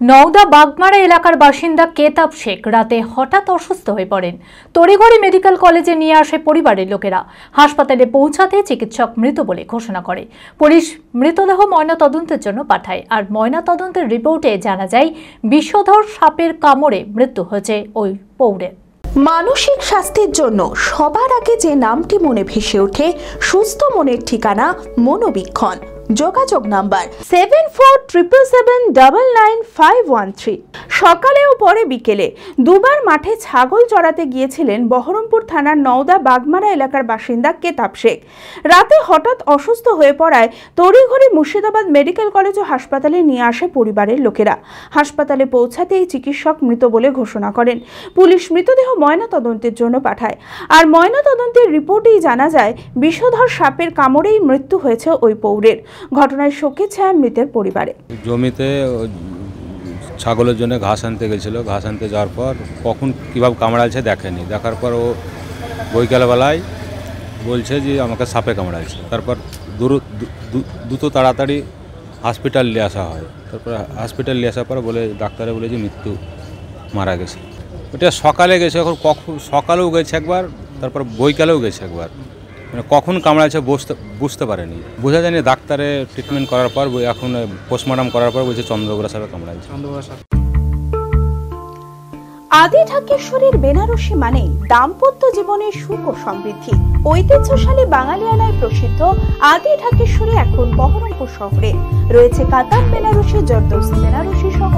নওদা বাগমারা এলাকার বাসিন্দা কেতাব শেখ রাতে হঠাৎ অসুস্থ হয়ে পড়েন। তড়িঘড়ি মেডিকেল কলেজে নিয়ে আসে পরিবারের লোকেরা। হাসপাতালে পৌঁছাতে চিকিৎসক মৃত বলে ঘোষণা করে। পুলিশ মৃতদেহ ময়নাতদন্তের জন্য পাঠায়। আর ময়নাতদন্তের রিপোর্টে জানা যায় বিষধর সাপের কামড়ে মৃত্যু হয়েছে ওই প্রৌঢ়ের। মানসিক স্বাস্থ্যের জন্য সবার আগে যে নামটি মনে ভেসে ওঠে, সুস্থ মনের ঠিকানা মনোবীক্ষণ। যোগাযোগ নাম্বার 7477799513। সকালে ও পরে বিকেলে দুবার মাঠে ছাগল চড়াতে গিয়েছিলেন বহরমপুর থানার নওদা বাগমারা এলাকার বাসিন্দা কেতাব শেখ। রাতে হঠাৎ অসুস্থ হয়ে পড়ায় তড়িঘড়ি মুর্শিদাবাদ মেডিকেল কলেজ ও হাসপাতালে নিয়ে আসে পরিবারের লোকেরা। হাসপাতালে পৌঁছাতেই চিকিৎসক মৃত বলে ঘোষণা করেন। পুলিশ মৃতদেহ ময়নাতদন্তের জন্য পাঠায়। আর ময়নাতদন্তের রিপোর্টেই জানা যায় বিষধর সাপের কামড়েই মৃত্যু হয়েছে ওই প্রৌঢ়ের। ঘটনায় শোকে ছায়া মৃতের পরিবারে। জমিতে ছাগলের জন্য ঘাস আনতে গেছিল। ঘাস আনতে যাওয়ার পর কখন কীভাবে কামড়াচ্ছে দেখেনি। দেখার পর ও বৈকালবেলায় বলছে যে আমাকে সাপে কামড়াচ্ছে। তারপর দ্রুত তাড়াতাড়ি হসপিটাল নিয়ে আসা হয়। তারপর হসপিটাল নিয়ে আসার পর ডাক্তারে বলে যে মৃত্যু, মারা গেছে। এটা সকালে গেছে, এখন কখন সকালেও গেছে একবার, তারপর বৈকালেও গেছে একবার। মানে কখন কামড়াচ্ছে বুঝতে পারেনি, বোঝা যায়নি। ডাক্তারে ট্রিটমেন্ট করার পর, এখন পোস্টমর্টম করার পর বলছে চন্দ্রগোড়া সাপে কামড়াচ্ছে। আদি ঢাকেশ্বরীর বেনারসি মানে দাম্পত্য জীবনের সুখ ও সমৃদ্ধি। ঐতিহ্যশালী বাঙালিয়ানায় প্রসিদ্ধ আদি ঢাকেশ্বরী এখন বহরমপুর শহরে রয়েছে। কাতার বেনারসি, জর্দৌসি বেনারসি সহ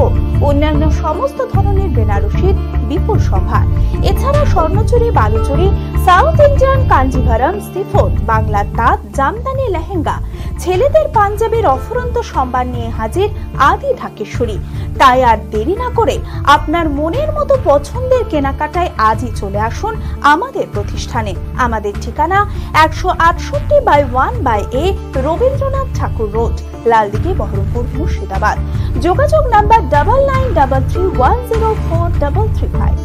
অন্যান্য সমস্ত ধরনের বেনারসির বিপুল সম্ভার। এছাড়া Swarnachari, Baluchari, South Indian Kanjivaram, chiffon, বাংলা তাঁত, জামদানি লেহেঙ্গা, ছেলেদের পাঞ্জাবের অফুরন্ত সম্ভার নিয়ে হাজির আদি ঢাকেশ্বরী। তাই আর দেরি না করে আপনার মনের মতো পছন্দের কেনাকাটায় আজই চলে আসুন আমাদের প্রতিষ্ঠানে। আমাদের ঠিকানা 168/1/A রবীন্দ্রনাথ ঠাকুর রোড, লালদিঘি, বহরমপুর, মুর্শিদাবাদ। যোগাযোগ নাম্বার 9933104335।